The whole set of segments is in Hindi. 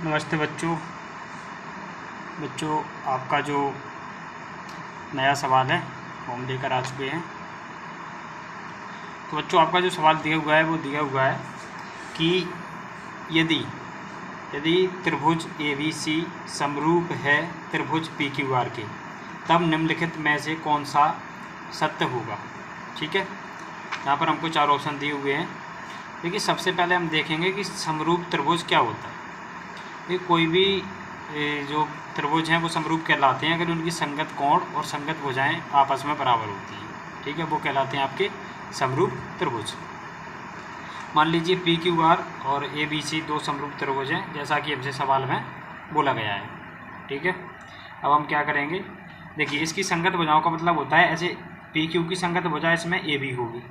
नमस्ते बच्चों। आपका जो नया सवाल है वो हम लेकर आ चुके हैं। तो बच्चों, आपका जो सवाल दिया हुआ है वो दिया हुआ है कि यदि यदि त्रिभुज ABC समरूप है त्रिभुज PQR के, तब निम्नलिखित में से कौन सा सत्य होगा। ठीक है, यहाँ पर हमको चार ऑप्शन दिए हुए हैं। देखिए, सबसे पहले हम देखेंगे कि समरूप त्रिभुज क्या होता है। ये कोई भी जो त्रिभुज हैं वो समरूप कहलाते हैं अगर उनकी संगत कोण और संगत भुजाएं आपस में बराबर होती हैं। ठीक है, वो कहलाते हैं आपके समरूप त्रिभुज। मान लीजिए PQR और ABC दो समरूप त्रिभुज हैं, जैसा कि हमसे सवाल में बोला गया है। ठीक है, अब हम क्या करेंगे, देखिए इसकी संगत भुजाओं का मतलब होता है, ऐसे PQ की संगत भुजा इसमें AB होगी,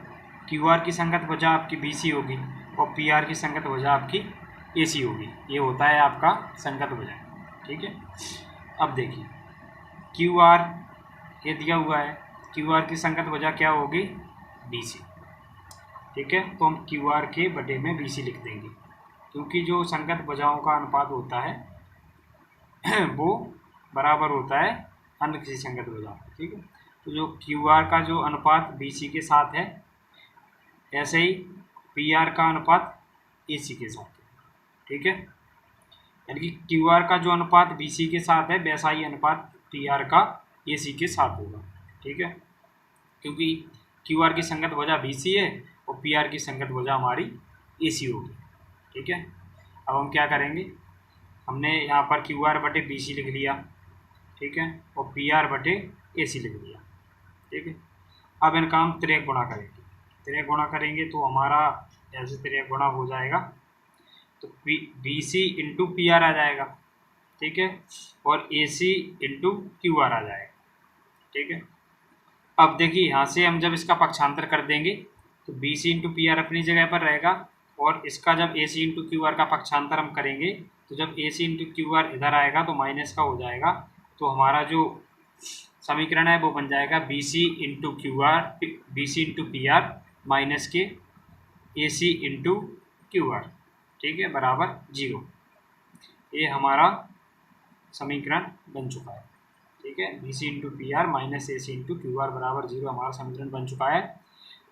QR की संगत भुजा आपकी BC होगी और PR की संगत भुजा आपकी AC होगी। ये होता है आपका संगत भुजा। ठीक है, अब देखिए QR ये दिया हुआ है, QR की संगत भुजा क्या होगी, BC। ठीक है, तो हम QR के बटे में BC लिख देंगे, क्योंकि जो संगत भुजाओं का अनुपात होता है वो बराबर होता है अन्य किसी संगत भुजा। ठीक है, तो जो QR का जो अनुपात BC के साथ है, ऐसे ही PR का अनुपात AC के साथ है। ठीक है, यानी कि QR का जो अनुपात BC के साथ है, वैसा ही अनुपात PR का AC के साथ होगा। ठीक है, क्योंकि QR की संगत भुजा BC है और PR की संगत भुजा हमारी AC होगी। ठीक है, अब हम क्या करेंगे, हमने यहाँ पर QR बटे BC लिख लिया। ठीक है, और PR बटे AC लिख लिया। ठीक है, अब इनका हम त्रिक गुणा करेंगे। त्रिक गुणा करेंगे तो हमारा ऐसे त्रिक गुणा हो जाएगा, तो BC इंटू PR आ जाएगा। ठीक है, और AC इंटू QR आ जाएगा। ठीक है, अब देखिए यहाँ से हम जब इसका पक्षांतर कर देंगे तो BC इंटू PR अपनी जगह पर रहेगा, और इसका जब AC इंटू QR का पक्षांतर हम करेंगे तो जब AC इंटू QR इधर आएगा तो माइनस का हो जाएगा। तो हमारा जो समीकरण है वो बन जाएगा BC इंटू PR माइनस के AC इंटू QR। ठीक है, बराबर 0। ये हमारा समीकरण बन चुका है। ठीक है, BC into PR minus AC into QR बराबर 0 हमारा समीकरण बन चुका है।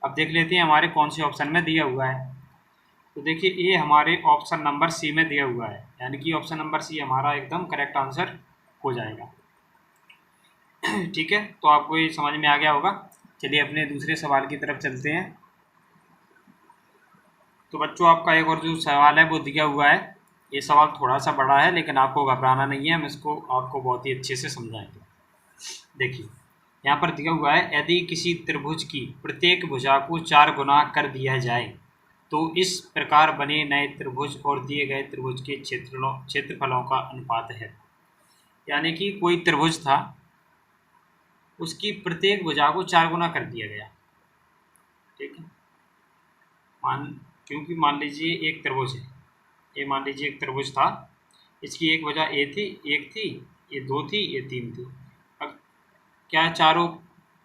अब देख लेते हैं हमारे कौन से ऑप्शन में दिया हुआ है। तो देखिए ये हमारे ऑप्शन नंबर C में दिया हुआ है, यानी कि ऑप्शन नंबर C हमारा एकदम करेक्ट आंसर हो जाएगा। ठीक है, तो आपको ये समझ में आ गया होगा। चलिए अपने दूसरे सवाल की तरफ चलते हैं। तो बच्चों, आपका एक और जो सवाल है वो दिया हुआ है। ये सवाल थोड़ा सा बड़ा है, लेकिन आपको घबराना नहीं है, हम इसको आपको बहुत ही अच्छे से समझाएंगे। देखिए यहाँ पर दिया हुआ है, यदि किसी त्रिभुज की प्रत्येक भुजा को 4 गुना कर दिया जाए तो इस प्रकार बने नए त्रिभुज और दिए गए त्रिभुज के क्षेत्रफलों का अनुपात है। यानी कि कोई त्रिभुज था, उसकी प्रत्येक भुजा को 4 गुना कर दिया गया। ठीक है, क्योंकि मान लीजिए एक त्रिभुज है, ये मान लीजिए एक त्रिभुज था, इसकी एक भुजा एक थी, ये 2 थी, ये 3 थी। अब क्या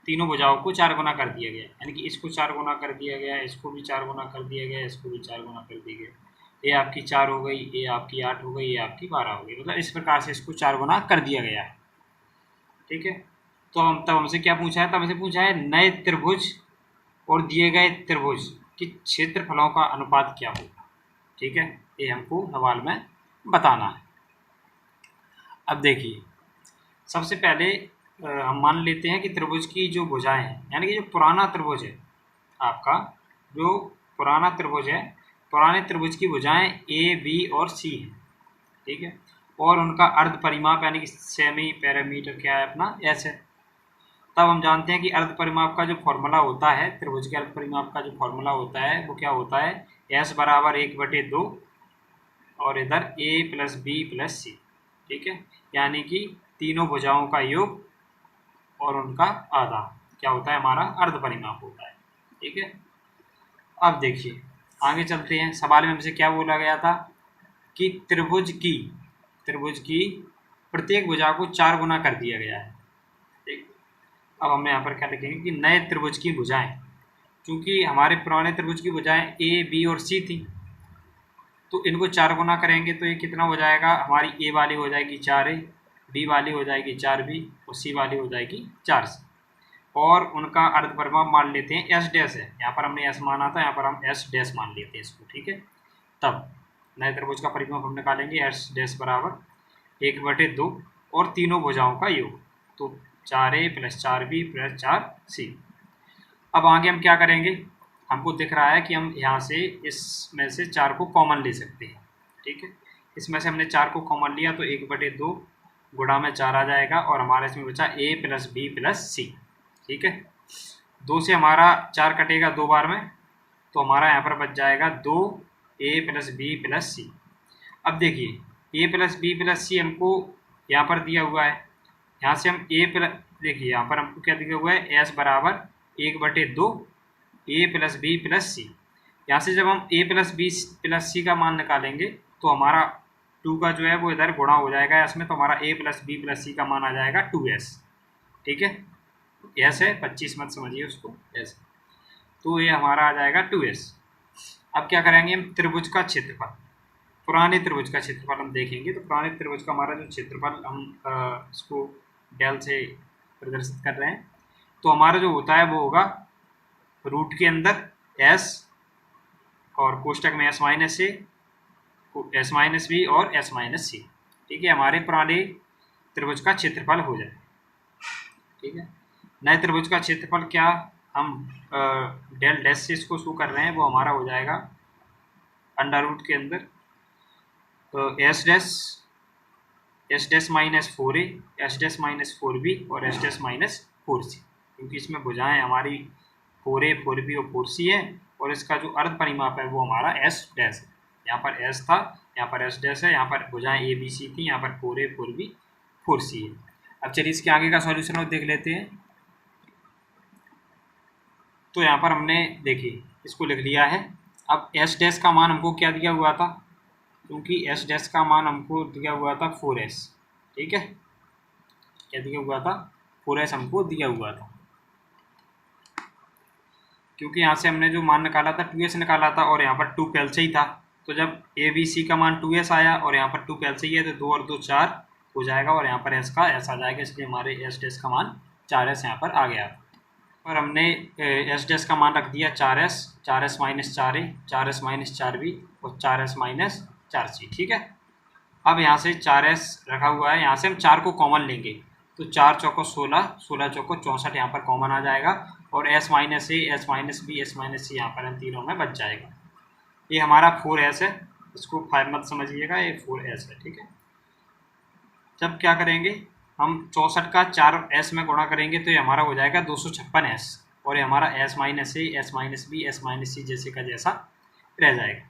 तीनों भुजाओं को 4 गुना कर दिया गया, यानी कि इसको 4 गुना कर दिया गया, इसको भी 4 गुना कर दिया गया, इसको भी 4 गुना कर दिया गया। ये आपकी 4 हो गई, ये आपकी 8 हो गई, ये आपकी 12 हो गई। मतलब इस प्रकार से इसको 4 गुना कर दिया गया है। ठीक है, तो तब हमसे क्या पूछा है, तब हमसे पूछा है नए त्रिभुज और दिए गए त्रिभुज के क्षेत्रफलों का अनुपात क्या होगा। ठीक है, ये हमको सवाल में बताना है। अब देखिए, सबसे पहले हम मान लेते हैं कि त्रिभुज की जो भुजाएं हैं, यानी कि जो पुराना त्रिभुज है आपका, जो पुराना त्रिभुज है, पुराने त्रिभुज की भुजाएं A, B और C हैं। ठीक है, और उनका अर्ध परिमाप यानी कि सेमी पैरामीटर क्या है अपना S है। तब हम जानते हैं कि अर्ध परिमाप का जो फॉर्मूला होता है, त्रिभुज के अर्ध परिमाप का जो फॉर्मूला होता है वो क्या होता है, S बराबर 1/2 और इधर A plus B plus C। ठीक है, यानी कि तीनों भुजाओं का योग और उनका आधा क्या होता है, हमारा अर्ध परिमाप होता है। ठीक है, अब देखिए आगे चलते हैं। सवाल में हमसे क्या बोला गया था कि त्रिभुज की प्रत्येक भुजा को 4 गुना कर दिया गया है। ठीक, अब हम यहाँ पर क्या लिखेंगे कि नए त्रिभुज की भुजाएं, क्योंकि हमारे पुराने त्रिभुज की भुजाएं A, B और C थी, तो इनको 4 गुना करेंगे तो ये कितना हो जाएगा, हमारी ए वाली हो जाएगी 4A, बी वाली हो जाएगी 4B और सी वाली हो जाएगी 4C। और उनका अर्ध परिमाप मान लेते हैं एस डैश है, यहाँ पर हमने एस माना था, यहाँ पर हम एस डैश मान लेते हैं इसको, ठीक है। तब नए त्रिभुज का परिमाप हम निकालेंगे एस डैश बराबर 1/2 और तीनों भुजाओं का योग, तो 4A + 4B + 4C। अब आगे हम क्या करेंगे, हमको दिख रहा है कि हम यहाँ से इसमें से 4 को कॉमन ले सकते हैं, ठीक है। इसमें से हमने 4 को कॉमन लिया तो 1/2 गुणा में 4 आ जाएगा और हमारा इसमें बचा A + B + C, ठीक है। 2 से हमारा 4 कटेगा 2 बार में, तो हमारा यहाँ पर बच जाएगा 2A + B + C। अब देखिए A + B + C हमको यहाँ पर दिया हुआ है, यहाँ से हम देखिए यहाँ पर हमको क्या दिया हुआ है, S बराबर 1/2 A + B + C। यहाँ से जब हम A + B + C का मान निकालेंगे तो हमारा 2 का जो है वो इधर गुणा हो जाएगा इसमें, तो हमारा A + B + C का मान आ जाएगा 2S, ठीक है। S है 25 मत समझिए उसको, S, तो ये हमारा आ जाएगा 2S। अब क्या करेंगे हम, त्रिभुज का क्षेत्रफल, पुराने त्रिभुज का क्षेत्रफल हम देखेंगे। तो पुराने त्रिभुज का हमारा जो क्षेत्रफल हम इसको डेल से प्रदर्शित कर रहे हैं, तो हमारा जो होता है वो होगा रूट के अंदर S और कोष्टक में S - A, S - B और S - C, ठीक है। हमारे पुराने त्रिभुज का क्षेत्रफल हो जाए, ठीक है। नए त्रिभुज का क्षेत्रफल क्या हम डेल डैश से इसको शो कर रहे हैं, वो हमारा हो जाएगा अंडर रूट के अंदर S dash -4A, S dash -4B और S डैश -4C, क्योंकि इसमें भुजाएं हमारी 4A 4B और 4C है और इसका जो अर्ध परिमाप है वो हमारा S डैश है। यहाँ पर S था, यहाँ पर S डैश है, यहाँ पर भुजाएं A B C थी, यहाँ पर 4A 4B 4C है। अब चलिए इसके आगे का सॉल्यूशन और देख लेते हैं। तो यहाँ पर हमने देखिए इसको लिख लिया है। अब S डैश का मान हमको क्या दिया हुआ था, क्योंकि S डैश का मान हमको दिया हुआ था 4S, ठीक है। क्या दिया हुआ था, 4S हमको दिया हुआ था, क्योंकि यहाँ से हमने जो मान निकाला था 2S निकाला था और यहाँ पर 2 पहले से ही था। तो जब ABC का मान 2S आया और यहाँ पर 2 पहले से ही है तो 2 और 2 4 हो जाएगा और यहाँ पर S का S आ जाएगा, इसलिए हमारे S डैश का मान 4S यहाँ पर आ गया। और हमने S डैश का मान रख दिया 4S, 4S - 4A, 4S - 4B और 4S - 4C, ठीक है। अब यहाँ से 4S रखा हुआ है, यहाँ से हम 4 को कॉमन लेंगे तो 4 चौको 16, 16 चौको 64 यहाँ पर कॉमन आ जाएगा और S - A, S - B, S - C यहाँ पर इन तीनों में बच जाएगा। ये हमारा 4S है, इसको 5 मत समझिएगा, ये 4S है, ठीक है। जब क्या करेंगे हम 64 का 4S में गुणा करेंगे तो ये हमारा हो जाएगा 256S और ये हमारा S - A, S - B, S - C जैसे का जैसा रह जाएगा।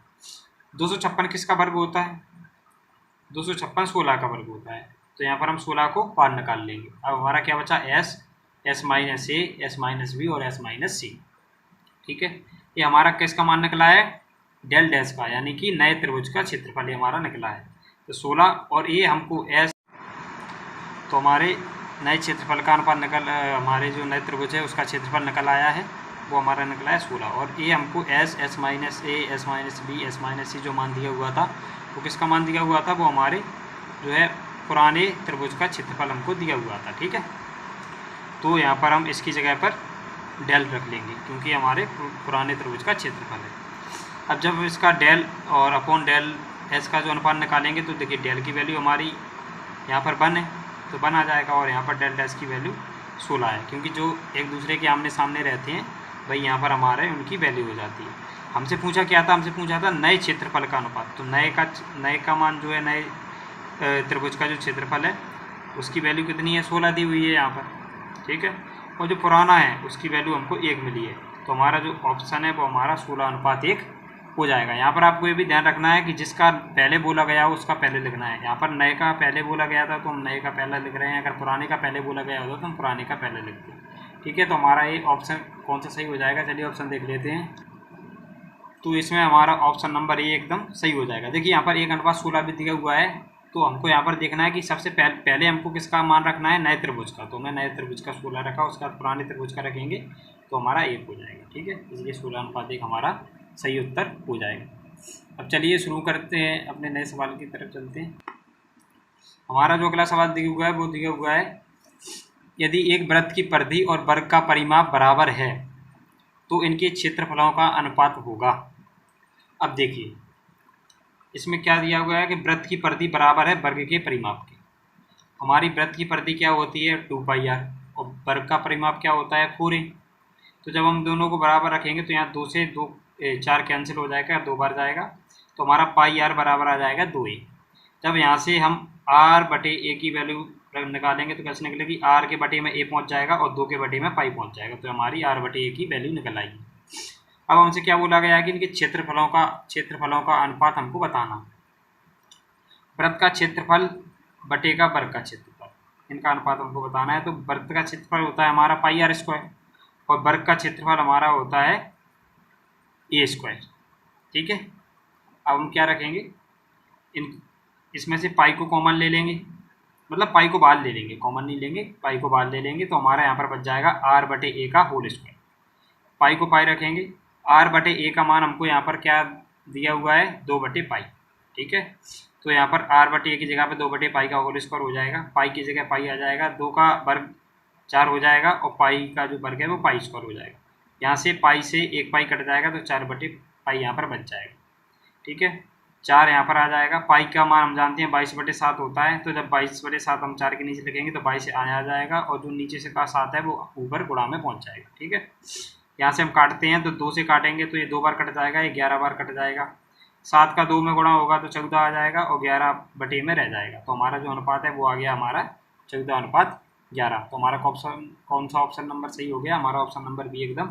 256 किसका वर्ग होता है, 256 16 का वर्ग होता है, तो यहाँ पर हम 16 को बाहर निकाल लेंगे। अब हमारा क्या बचा, S - A, S - B और S - C, ठीक है। ये हमारा किसका मान निकला है, डेल डैश का, यानी कि नए त्रिभुज का क्षेत्रफल हमारा निकला है। तो 16 और ये हमको S, तो हमारे नए क्षेत्रफल का अनुपात हमारे जो नए त्रिभुज है उसका क्षेत्रफल निकल आया है, वो हमारा निकला है 16। और ये हमको S - A, S - B, S - C जो मान दिया हुआ था वो किसका मान दिया हुआ था, वो हमारे जो है पुराने त्रिभुज का क्षेत्रफल हमको दिया हुआ था, ठीक है। तो यहाँ पर हम इसकी जगह पर डेल रख लेंगे क्योंकि हमारे पुराने त्रिभुज का क्षेत्रफल है। अब जब इसका डेल और अपॉन डेल S का जो अनुपात निकालेंगे तो देखिए डेल की वैल्यू हमारी यहाँ पर 1 है तो 1 आ जाएगा और यहाँ पर डेल डैश की वैल्यू 16 है, क्योंकि जो एक दूसरे के आमने सामने रहते हैं भाई यहाँ पर हमारे उनकी वैल्यू हो जाती है। हमसे पूछा क्या था, हमसे पूछा था नए क्षेत्रफल का अनुपात, तो नए का मान जो है नए त्रिभुज का जो क्षेत्रफल है उसकी वैल्यू कितनी है, 16 दी हुई है यहाँ पर, ठीक है। और जो पुराना है उसकी वैल्यू हमको 1 मिली है, तो हमारा जो ऑप्शन है वो हमारा 16:1 हो जाएगा। यहाँ पर आपको ये भी ध्यान रखना है कि जिसका पहले बोला गया हो उसका पहले लिखना है। यहाँ पर नए का पहले बोला गया था तो हम नए का पहला लिख रहे हैं, अगर पुराने का पहले बोला गया होता तो हम पुराने का पहले लिखते हैं, ठीक है। तो हमारा ये ऑप्शन कौन सा सही हो जाएगा, चलिए ऑप्शन देख लेते हैं। तो इसमें हमारा ऑप्शन नंबर ए एकदम सही हो जाएगा। देखिए यहाँ पर 1:16 भी दिया हुआ है, तो हमको यहाँ पर देखना है कि सबसे पहले हमको किसका मान रखना है, नए त्रिभुज का। तो मैं नए त्रिभुज का 16 रखा, उसका पुराने त्रिभुज का रखेंगे तो हमारा 1 हो जाएगा, ठीक है। इसलिए 16:1 हमारा सही उत्तर हो जाएगा। अब चलिए शुरू करते हैं, अपने नए सवाल की तरफ चलते हैं। हमारा जो अगला सवाल दिया हुआ है वो दिया हुआ है, यदि एक वृत्त की परिधि और वर्ग का परिमाप बराबर है तो इनके क्षेत्रफलों का अनुपात होगा। अब देखिए इसमें क्या दिया हुआ है कि वृत्त की परिधि बराबर है वर्ग के परिमाप के। हमारी वृत्त की परिधि क्या होती है 2πr और वर्ग का परिमाप क्या होता है 4a। तो जब हम दोनों को बराबर रखेंगे तो यहाँ 2 से 4 कैंसिल हो जाएगा, 2 बार जाएगा, तो हमारा πr बराबर आ जाएगा 2a। जब यहाँ से हम r/a की वैल्यू निकालेंगे तो कैसे निकलेगी, r के बटे में a पहुँच जाएगा और 2 के बटे में पाई पहुँच जाएगा, तो हमारी r/a की वैल्यू निकल आएगी। अब हमसे क्या बोला गया है कि इनके क्षेत्रफलों का अनुपात हमको बताना। वृत्त का क्षेत्रफल बटे का वर्ग का क्षेत्रफल, इनका अनुपात हमको बताना है। तो वृत्त का क्षेत्रफल होता है हमारा πr² और वर्ग का क्षेत्रफल हमारा होता है a²। ठीक है, अब हम क्या रखेंगे, इसमें से पाई को कॉमन ले लेंगे, मतलब पाई को बाहर ले लेंगे, कॉमन नहीं लेंगे, पाई को बाहर ले लेंगे, तो हमारा यहाँ पर बच जाएगा r/a का होल स्क्वायर। पाई को पाई रखेंगे, r/a का मान हमको यहाँ पर क्या दिया हुआ है 2/पाई। ठीक है, तो यहाँ पर r/a की जगह पे 2/पाई का होल स्क्वायर हो जाएगा, पाई की जगह पाई आ जाएगा, 2 का वर्ग 4 हो जाएगा और पाई का जो वर्ग है वो पाई स्क्वायर हो जाएगा। यहाँ से पाई से 1 पाई कट जाएगा तो 4/पाई यहाँ पर बच जाएगा। ठीक है, 4 यहाँ पर आ जाएगा। पाई का मान हम जानते हैं 22/7 होता है, तो जब 22/7 हम 4 के नीचे लिखेंगे तो 22 आ जाएगा और जो नीचे से का 7 है वो ऊपर गुणा में पहुँच जाएगा। ठीक है, यहाँ से हम काटते हैं तो 2 से काटेंगे तो ये 2 बार कट जाएगा, ये 11 बार कट जाएगा। 7 का 2 में गुणा होगा तो 14 आ जाएगा और 11/a में रह जाएगा, तो हमारा जो अनुपात है वो आ गया हमारा 14:11। तो हमारा कौन सा ऑप्शन नंबर सही हो गया, हमारा ऑप्शन नंबर बी एकदम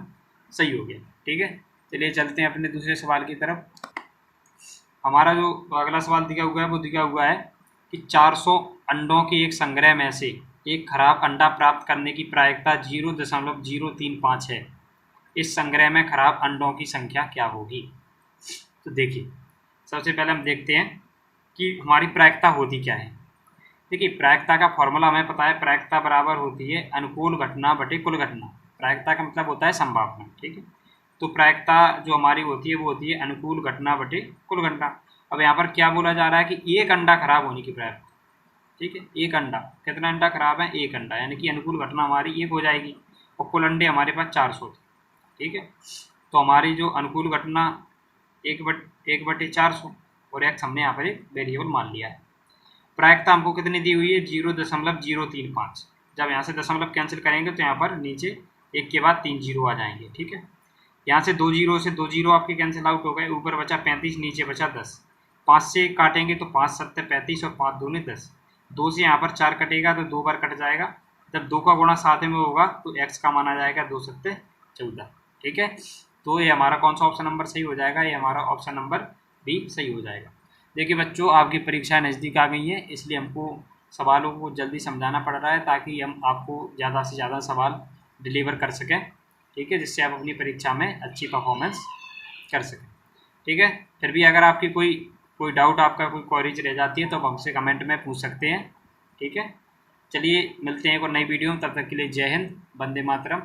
सही हो गया। ठीक है, चलिए चलते हैं अपने दूसरे सवाल की तरफ। हमारा जो अगला सवाल दिया हुआ है वो दिया हुआ है कि 400 अंडों के एक संग्रह में से एक खराब अंडा प्राप्त करने की प्रायिकता 0.035 है। इस संग्रह में खराब अंडों की संख्या क्या होगी। तो देखिए सबसे पहले हम देखते हैं कि हमारी प्रायिकता होती क्या है। देखिए प्रायिकता का फॉर्मूला हमें पता है, प्रायिकता बराबर होती है अनुकूल घटना बटे कुल घटना। प्रायिकता का मतलब होता है संभावना। ठीक है, तो प्रायिकता जो हमारी होती है वो होती है अनुकूल घटना बटे कुल घटना। अब यहाँ पर क्या बोला जा रहा है कि एक अंडा खराब होने की प्रायिकता। ठीक है, एक अंडा, कितना अंडा खराब है, एक अंडा, यानी कि अनुकूल घटना हमारी 1 हो जाएगी और कुल अंडे हमारे पास 400 थे। ठीक है, तो हमारी जो अनुकूल घटना 1/400 और x हमने यहाँ पर एक वेरिएबल मान लिया है। प्रायिकता हमको कितनी दी हुई है 0.035। जब यहाँ से दशमलव कैंसिल करेंगे तो यहाँ पर नीचे 1 के बाद 3 जीरो आ जाएंगे। ठीक है, यहाँ से 2 जीरो आपके कैंसिल आउट हो गए, ऊपर बचा 35, नीचे बचा 10। 5 से काटेंगे तो 5 7 35 और 5 दूनी 10। 2 से यहाँ पर 4 कटेगा तो 2 बार कट जाएगा। जब 2 का गुणा 7 में होगा तो x का मान आ जाएगा 2 7 14। ठीक है, तो ये हमारा कौन सा ऑप्शन नंबर सही हो जाएगा, ये हमारा ऑप्शन नंबर बी सही हो जाएगा। देखिए बच्चों आपकी परीक्षा नज़दीक आ गई है, इसलिए हमको सवालों को जल्दी समझाना पड़ रहा है ताकि हम आपको ज़्यादा से ज़्यादा सवाल डिलीवर कर सकें। ठीक है, जिससे आप अपनी परीक्षा में अच्छी परफॉर्मेंस कर सकें। ठीक है, फिर भी अगर आपकी कोई डाउट, आपका कोई क्वेरीज रह जाती है तो आप हमसे कमेंट में पूछ सकते हैं। ठीक है, चलिए मिलते हैं एक और नई वीडियो में, तब तक के लिए जय हिंद, वंदे मातरम।